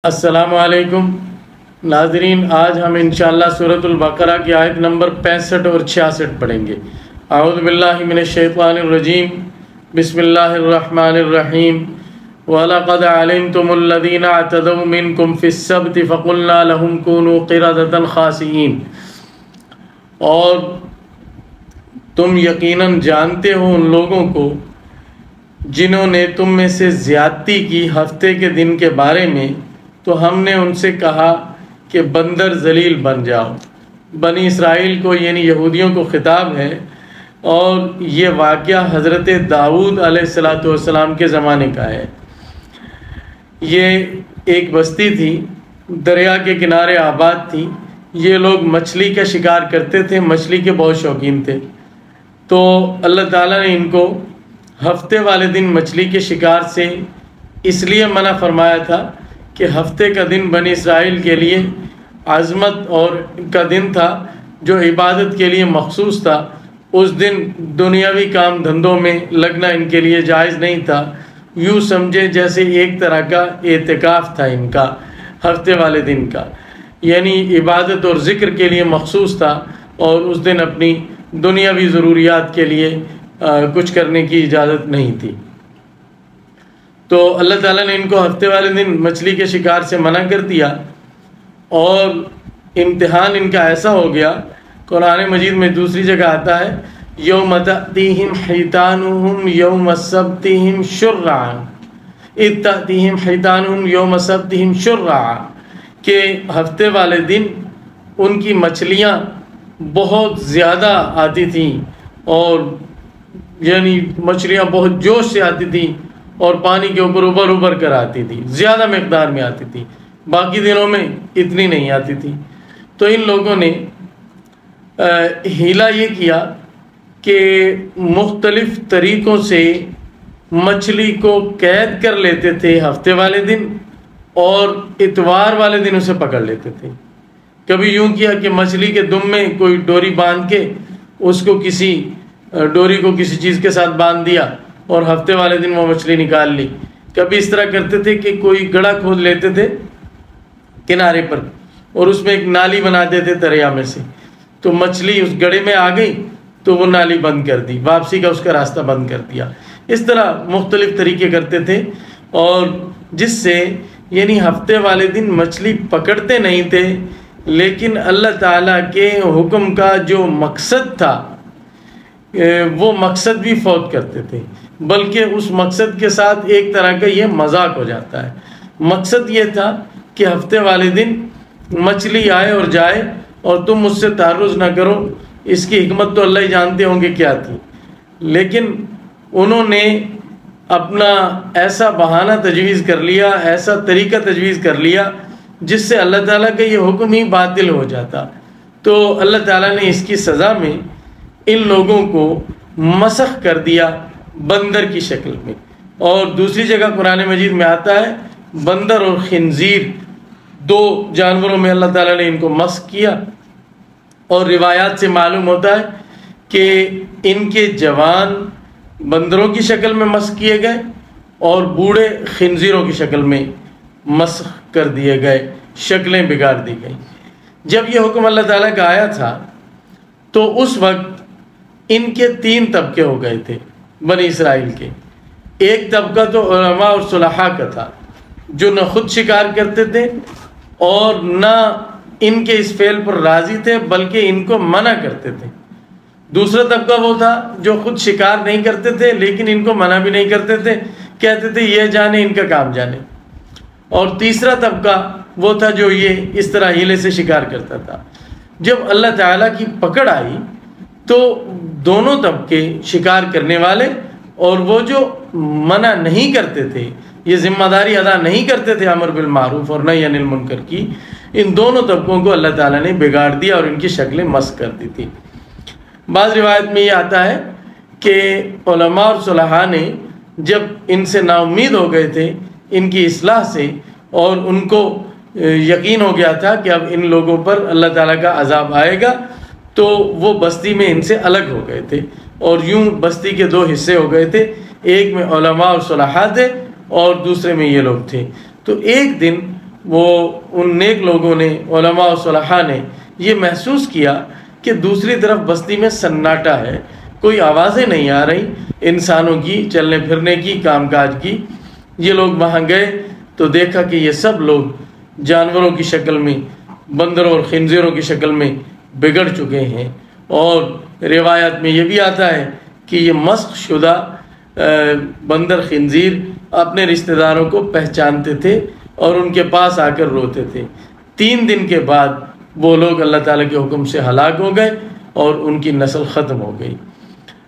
السلام علیکم ناظرین، آج ہم انشاءاللہ سورۃ البقرہ کی آیت نمبر 65 اور 66 پڑھیں گے۔ اعوذ باللہ من الشیطان الرجیم، بسم اللہ الرحمن الرحیم۔ وَلَقَدْ عَلِمْتُمُ الَّذِينَ اعْتَدَوْا مِنْكُمْ فِي السَّبْتِ فَقُلْنَا لَهُمْ كُونُوا قِرَدَةً خَاسِئِينَ، اور تم یقیناً جانتے ہو ان لوگوں کو جنہوں نے تم میں سے زیادتی کی ہفتے کے دن کے بارے میں، تو ہم نے ان سے کہا کہ بندر ذلیل بن جاؤ۔ بنی اسرائیل کو یعنی یہودیوں کو خطاب ہے، اور یہ واقعہ حضرت داؤد علیہ السلام کے زمانے کا ہے۔ یہ ایک بستی تھی، دریا کے کنارے آباد تھی۔ یہ لوگ مچھلی کا شکار کرتے تھے، مچھلی کے بہت شوقین تھے۔ تو اللہ تعالیٰ نے ان کو ہفتے والے دن مچھلی کے شکار سے اس لیے منع فرمایا تھا کہ ہفتے کا دن بنی اسرائیل کے لیے عظمت اور کا دن تھا، جو عبادت کے لیے مخصوص تھا۔ اس دن دنیاوی کام دھندوں میں لگنا ان کے لیے جائز نہیں تھا۔ یوں سمجھے جیسے ایک طرح کا اعتکاف تھا ان کا، ہفتے والے دن کا، یعنی عبادت اور ذکر کے لیے مخصوص تھا، اور اس دن اپنی دنیاوی ضروریات کے لیے کچھ کرنے کی اجازت نہیں تھی۔ تو اللہ تعالیٰ نے ان کو ہفتے والے دن مچھلی کے شکار سے منع کر دیا، اور امتحان ان کا ایسا ہو گیا۔ قرآن مجید میں دوسری جگہ آتا ہے یوم تأتیہم حیتانہم یوم سبتہم شرعا، اذ تأتیہم حیتانہم یوم سبتہم شرعا، کہ ہفتے والے دن ان کی مچھلیاں بہت زیادہ آتی تھیں، اور یعنی مچھلیاں بہت جوش سے آتی تھیں، اور پانی کے اوپر ابھر ابھر کر آتی تھی، زیادہ مقدار میں آتی تھی، باقی دنوں میں اتنی نہیں آتی تھی۔ تو ان لوگوں نے ہیلا یہ کیا کہ مختلف طریقوں سے مچھلی کو قید کر لیتے تھے ہفتے والے دن، اور اتوار والے دن اسے پکڑ لیتے تھے۔ کبھی یوں کیا کہ مچھلی کے دم میں کوئی ڈوری باندھ کے اس کو ڈوری کو کسی چیز کے ساتھ باندھ دیا، اور ہفتے والے دن وہ مچھلی نکال لی۔ کبھی اس طرح کرتے تھے کہ کوئی گڑھا کھود لیتے تھے کنارے پر، اور اس میں ایک نالی بنا دیتے دریا میں سے، تو مچھلی اس گڑھے میں آ گئی تو وہ نالی بند کر دی، واپسی کا اس کا راستہ بند کر دیا۔ اس طرح مختلف طریقے کرتے تھے، اور جس سے یعنی ہفتے والے دن مچھلی پکڑتے نہیں تھے، لیکن اللہ تعالیٰ کے حکم کا جو مقصد تھا وہ مقصد بھی فوت کرتے تھے، بلکہ اس مقصد کے ساتھ ایک طرح کا یہ مذاق ہو جاتا ہے۔ مقصد یہ تھا کہ ہفتے والے دن مچھلی آئے اور جائے، اور تم مجھ سے تعرض نہ کرو۔ اس کی حکمت تو اللہ ہی جانتے ہوں گے کیا تھی، لیکن انہوں نے اپنا ایسا بہانہ تجویز کر لیا، ایسا طریقہ تجویز کر لیا جس سے اللہ تعالیٰ کا یہ حکم ہی باطل ہو جاتا۔ تو اللہ تعالیٰ نے اس کی سزا میں ان لوگوں کو مسخ کر دیا بندر کی شکل میں۔ اور دوسری جگہ قرآن مجید میں آتا ہے بندر اور خنزیر، دو جانوروں میں اللہ تعالیٰ نے ان کو مسخ کیا، اور روایات سے معلوم ہوتا ہے کہ ان کے جوان بندروں کی شکل میں مسخ کیے گئے، اور بوڑھے خنزیروں کی شکل میں مسخ کر دیے گئے، شکلیں بگاڑ دی گئیں۔ جب یہ حکم اللہ تعالیٰ کا آیا تھا تو اس وقت ان کے 3 طبقے ہو گئے تھے بنی اسرائیل کے۔ ایک طبقہ تو علماء اور صلحاء کا تھا، جو نہ خود شکار کرتے تھے اور نہ ان کے اس فعل پر راضی تھے، بلکہ ان کو منع کرتے تھے۔ دوسرا طبقہ وہ تھا جو خود شکار نہیں کرتے تھے، لیکن ان کو منع بھی نہیں کرتے تھے، کہتے تھے یہ جانے، ان کا کام جانے۔ اور تیسرا طبقہ وہ تھا جو یہ اس طرح ہیلے سے شکار کرتا تھا۔ جب اللہ تعالیٰ کی پکڑ آئی تو دونوں طبقے، شکار کرنے والے اور وہ جو منع نہیں کرتے تھے، یہ ذمہ داری ادا نہیں کرتے تھے امر بالمعروف اور نہی عن المنکر کی، ان دونوں طبقوں کو اللہ تعالیٰ نے بگاڑ دیا اور ان کی شکلیں مسخ کر دی تھی۔ بعض روایت میں یہ آتا ہے کہ علماء اور صلحاء نے جب ان سے نا امید ہو گئے تھے ان کی اصلاح سے، اور ان کو یقین ہو گیا تھا کہ اب ان لوگوں پر اللہ تعالیٰ کا عذاب آئے گا، تو وہ بستی میں ان سے الگ ہو گئے تھے، اور یوں بستی کے 2 حصے ہو گئے تھے، ایک میں علماء اور صلحاء تھے اور دوسرے میں یہ لوگ تھے۔ تو ایک دن وہ ان نیک لوگوں نے، علماء و صلحاء نے یہ محسوس کیا کہ دوسری طرف بستی میں سناٹا ہے، کوئی آوازیں نہیں آ رہی انسانوں کی، چلنے پھرنے کی، کام کاج کی۔ یہ لوگ وہاں گئے تو دیکھا کہ یہ سب لوگ جانوروں کی شکل میں، بندروں اور خنزیروں کی شکل میں بگڑ چکے ہیں، اور روایات میں یہ بھی آتا ہے کہ یہ مسخ شدہ بندر خنزیر اپنے رشتہ داروں کو پہچانتے تھے اور ان کے پاس آ کر روتے تھے۔ 3 دن کے بعد وہ لوگ اللہ تعالیٰ کے حکم سے ہلاک ہو گئے اور ان کی نسل ختم ہو گئی۔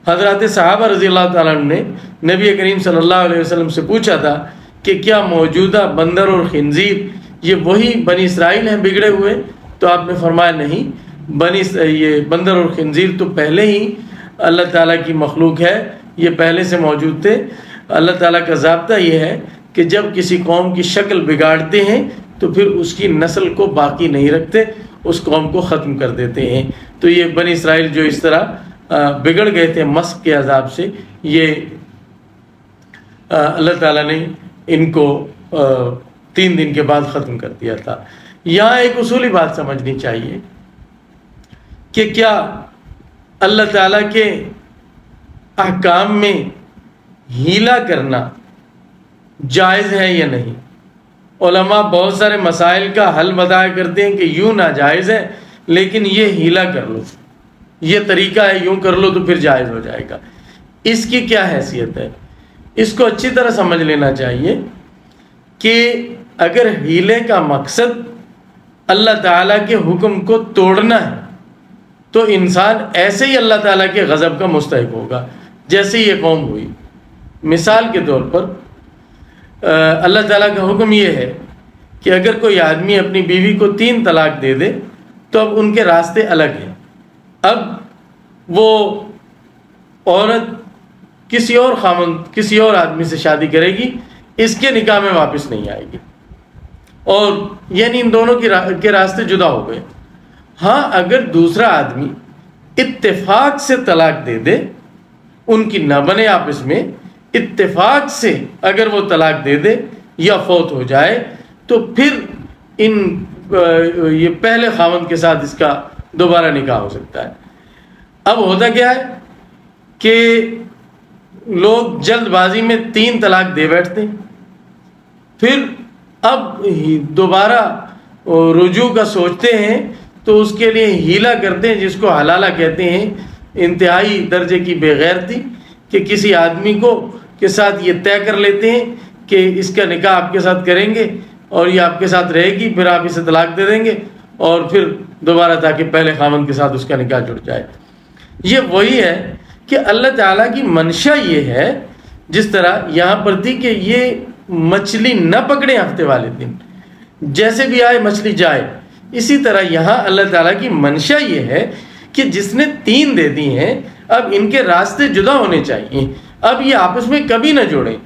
حضرات صحابہ رضی اللہ تعالیٰ عنہ نے نبی کریم صلی اللہ علیہ وسلم سے پوچھا تھا کہ کیا موجودہ بندر اور خنزیر یہ وہی بنی اسرائیل ہیں بگڑے ہوئے؟ تو آپ نے فرمایا نہیں، یہ بندر اور خنزیر تو پہلے ہی اللہ تعالیٰ کی مخلوق ہے، یہ پہلے سے موجود تھے۔ اللہ تعالیٰ کا ضابطہ یہ ہے کہ جب کسی قوم کی شکل بگاڑتے ہیں تو پھر اس کی نسل کو باقی نہیں رکھتے، اس قوم کو ختم کر دیتے ہیں۔ تو یہ بنی اسرائیل جو اس طرح بگڑ گئے تھے مسخ کے عذاب سے، یہ اللہ تعالیٰ نے ان کو 3 دن کے بعد ختم کر دیا تھا۔ یہاں ایک اصولی بات سمجھنی چاہیے کہ کیا اللہ تعالیٰ کے احکام میں ہیلا کرنا جائز ہے یا نہیں؟ علماء بہت سارے مسائل کا حل بتایا کرتے ہیں کہ یوں ناجائز ہے، لیکن یہ ہیلا کر لو، یہ طریقہ ہے، یوں کر لو تو پھر جائز ہو جائے گا۔ اس کی کیا حیثیت ہے؟ اس کو اچھی طرح سمجھ لینا چاہیے کہ اگر ہیلے کا مقصد اللہ تعالیٰ کے حکم کو توڑنا ہے تو انسان ایسے ہی اللہ تعالیٰ کے غضب کا مستحق ہوگا جیسے یہ قوم ہوئی۔ مثال کے طور پر اللہ تعالیٰ کا حکم یہ ہے کہ اگر کوئی آدمی اپنی بیوی کو 3 طلاق دے دے تو اب ان کے راستے الگ ہیں۔ اب وہ عورت کسی اور خاوند، کسی اور آدمی سے شادی کرے گی، اس کے نکاح میں واپس نہیں آئے گی، اور یعنی ان دونوں کے راستے جدا ہو گئے۔ ہاں اگر دوسرا آدمی اتفاق سے طلاق دے دے، ان کی نہ بنے آپس میں، اتفاق سے اگر وہ طلاق دے دے یا فوت ہو جائے تو پھر یہ پہلے خاوند کے ساتھ اس کا دوبارہ نکاح ہو سکتا ہے۔ اب ہوتا کیا ہے کہ لوگ جلد بازی میں 3 طلاق دے بیٹھتے ہیں، پھر اب دوبارہ رجوع کا سوچتے ہیں تو اس کے لیے ہیلا کرتے ہیں، جس کو حلالہ کہتے ہیں، انتہائی درجے کی بے غیرتی، کہ کسی آدمی کے ساتھ یہ طے کر لیتے ہیں کہ اس کا نکاح آپ کے ساتھ کریں گے اور یہ آپ کے ساتھ رہے گی، پھر آپ اسے طلاق دے دیں گے اور پھر دوبارہ تاکہ پہلے خاوند کے ساتھ اس کا نکاح جڑ جائے۔ یہ وہی ہے کہ اللہ تعالیٰ کی منشا یہ ہے، جس طرح یہاں پر تھی کہ یہ مچھلی نہ پکڑیں ہفتے والے دن، جیسے بھی آئے مچھلی جائے، اسی طرح یہاں اللہ تعالیٰ کی منشا یہ ہے کہ جس نے 3 دے دی ہیں اب ان کے راستے جدا ہونے چاہیے، اب یہ آپس میں کبھی نہ جوڑیں۔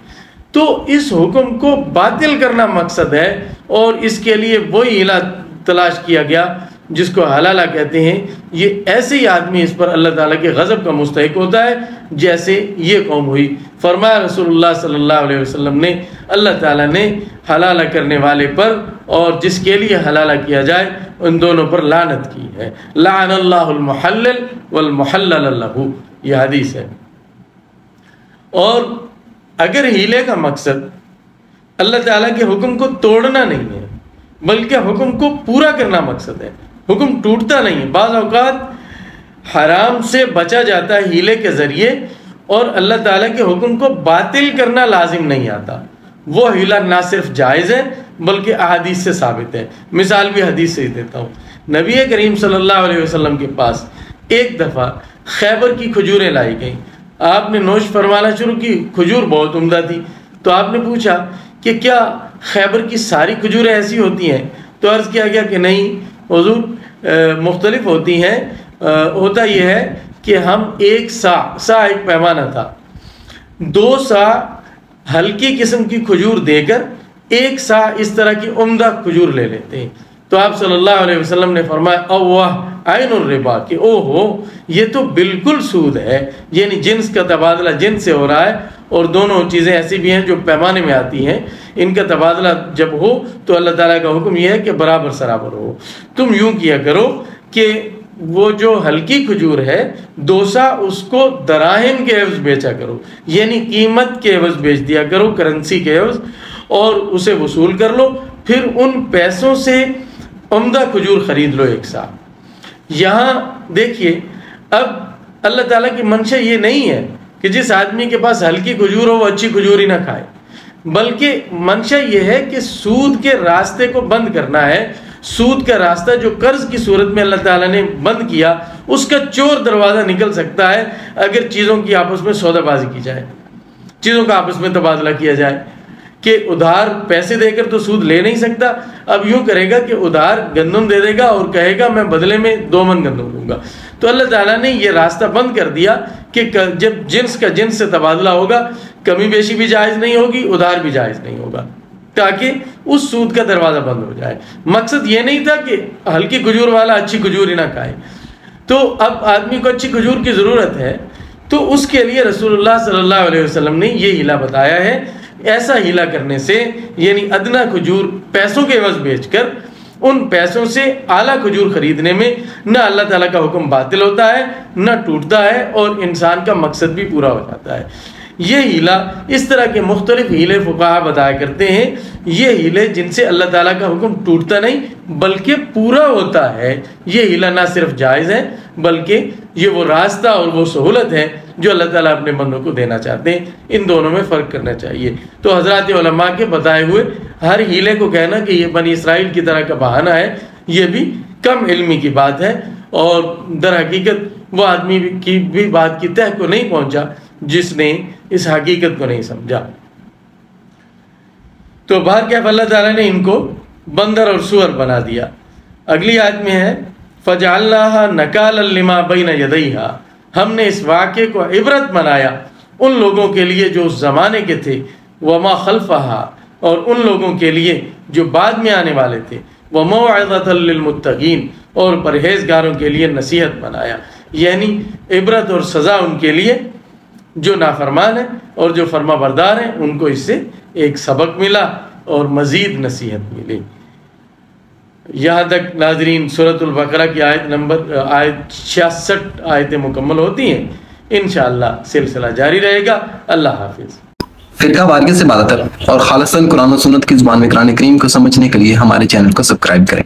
تو اس حکم کو باطل کرنا مقصد ہے، اور اس کے لیے وہی ہیلا تلاش کیا گیا جس کو حلالہ کہتے ہیں۔ یہ ایسے ہی آدمی اس پر اللہ تعالیٰ کے غضب کا مستحق ہوتا ہے جیسے یہ قوم ہوئی۔ فرمایا رسول اللہ صلی اللہ علیہ وسلم نے، اللہ تعالیٰ نے حلالہ کرنے والے پر اور جس کے لیے حلالہ کیا جائے ان دونوں پر لعنت کی ہے۔ لعن اللہ المحلل والمحلل لہ، یہ حدیث ہے۔ اور اگر ہیلے کا مقصد اللہ تعالیٰ کے حکم کو توڑنا نہیں ہے بلکہ حکم کو پورا کرنا مقصد ہے، حکم ٹوٹتا نہیں ہے، بعض اوقات حرام سے بچا جاتا ہے ہیلے کے ذریعے اور اللہ تعالیٰ کے حکم کو باطل کرنا لازم نہیں آتا، وہ ہیلا نہ صرف جائز ہے بلکہ احادیث سے ثابت ہے۔ مثال بھی حدیث سے ہی دیتا ہوں۔ نبی کریم صلی اللہ علیہ وسلم کے پاس ایک دفعہ خیبر کی کھجوریں لائی گئیں، آپ نے نوش فرمانا شروع کی، کھجور بہت عمدہ تھی، تو آپ نے پوچھا کہ کیا خیبر کی ساری کھجوریں ایسی ہوتی ہیں؟ تو عرض کیا گیا کہ نہیں حضور، مختلف ہوتی ہیں، ہوتا یہ ہے کہ ہم 1 سا ایک پیمانہ تھا، 2 سا ہلکی قسم کی کھجور دے کر 1 سا اس طرح کی عمدہ کھجور لے لیتے ہیں۔ تو آپ صلی اللہ علیہ وسلم نے فرمایا اوہ عین الربا، کہ او ہو یہ تو بالکل سود ہے، یعنی جنس کا تبادلہ جنس سے ہو رہا ہے اور دونوں چیزیں ایسی بھی ہیں جو پیمانے میں آتی ہیں، ان کا تبادلہ جب ہو تو اللہ تعالیٰ کا حکم یہ ہے کہ برابر سرابر ہو۔ تم یوں کیا کرو کہ وہ جو ہلکی کھجور ہے دوسا اس کو دراہم کے عوض بیچا کرو، یعنی قیمت کے عوض بیچ دیا کرو، کرنسی کے عوض، اور اسے وصول کر لو، پھر ان پیسوں سے عمدہ کھجور خرید لو ایک ساتھ۔ یہاں دیکھیے اب اللہ تعالیٰ کی منشا یہ نہیں ہے کہ جس آدمی کے پاس ہلکی کھجور ہو وہ اچھی کھجور ہی نہ کھائے، بلکہ منشا یہ ہے کہ سود کے راستے کو بند کرنا ہے۔ سود کا راستہ جو قرض کی صورت میں اللہ تعالیٰ نے بند کیا، اس کا چور دروازہ نکل سکتا ہے اگر چیزوں کی آپس میں سودا بازی کی جائے، چیزوں کا آپس میں تبادلہ کیا جائے، کہ ادھار پیسے دے کر تو سود لے نہیں سکتا، اب یوں کرے گا کہ ادھار گندم دے دے گا اور کہے گا میں بدلے میں 2 من گندم دوں گا۔ تو اللہ تعالیٰ نے یہ راستہ بند کر دیا کہ جب جنس کا جنس سے تبادلہ ہوگا، کمی بیشی بھی جائز نہیں ہوگی، ادھار بھی جائز نہیں ہوگا، تاکہ اس سود کا دروازہ بند ہو جائے۔ مقصد یہ نہیں تھا کہ ہلکی کھجور والا اچھی کھجور ہی نہ کھائے۔ تو اب آدمی کو اچھی کھجور کی ضرورت ہے، تو اس کے لیے رسول اللہ صلی اللہ علیہ وسلم نے یہ ہیلا بتایا ہے۔ ایسا ہیلا کرنے سے، یعنی ادنا کھجور پیسوں کے عوض بیچ کر ان پیسوں سے اعلیٰ کھجور خریدنے میں نہ اللہ تعالیٰ کا حکم باطل ہوتا ہے، نہ ٹوٹتا ہے، اور انسان کا مقصد بھی پورا ہو جاتا ہے۔ یہ ہیلا، اس طرح کے مختلف ہیلے فقہا بتایا کرتے ہیں، یہ ہیلے جن سے اللہ تعالیٰ کا حکم ٹوٹتا نہیں بلکہ پورا ہوتا ہے، یہ ہیلا نہ صرف جائز ہے بلکہ یہ وہ راستہ اور وہ سہولت ہے جو اللہ تعالیٰ اپنے بندوں کو دینا چاہتے ہیں۔ ان دونوں میں فرق کرنا چاہیے۔ تو حضرات علماء کے بتائے ہوئے ہر ہیلے کو کہنا کہ یہ بنی اسرائیل کی طرح کا بہانہ ہے، یہ بھی کم علمی کی بات ہے، اور در حقیقت وہ آدمی کی بھی بات کی تہ کو نہیں پہنچا جس نے اس حقیقت کو نہیں سمجھا۔ تو بہرکیف اللہ تعالیٰ نے ان کو بندر اور سور بنا دیا۔ اگلی آیت میں ہے فَجَعَلْنَاهَا نَكَالًا لِمَا بَيْنَ يَدَيْهَا، ہم نے اس واقعے کو عبرت بنایا ان لوگوں کے لیے جو اس زمانے کے تھے، وَمَا خَلْفَهَا، اور ان لوگوں کے لیے جو بعد میں آنے والے تھے، وَمَوْعِظَةً لِّلْمُتَّقِينَ، اور پرہیزگاروں کے لیے نصیحت بنایا، یعنی عبرت اور سزا ان کے لیے جو نافرمان ہیں، اور جو فرما بردار ہیں ان کو اس سے ایک سبق ملا اور مزید نصیحت ملی۔ یہاں تک ناظرین سورۃ البقرہ کی آیت 66 آیتیں مکمل ہوتی ہیں۔ انشاءاللہ سلسلہ جاری رہے گا۔ اللہ حافظ۔ فرقہ واریت سے بالاتر اور خالصاً قرآن و سنت کی زبان میں قرآن کریم کو سمجھنے کے لیے ہمارے چینل کو سبسکرائب کریں۔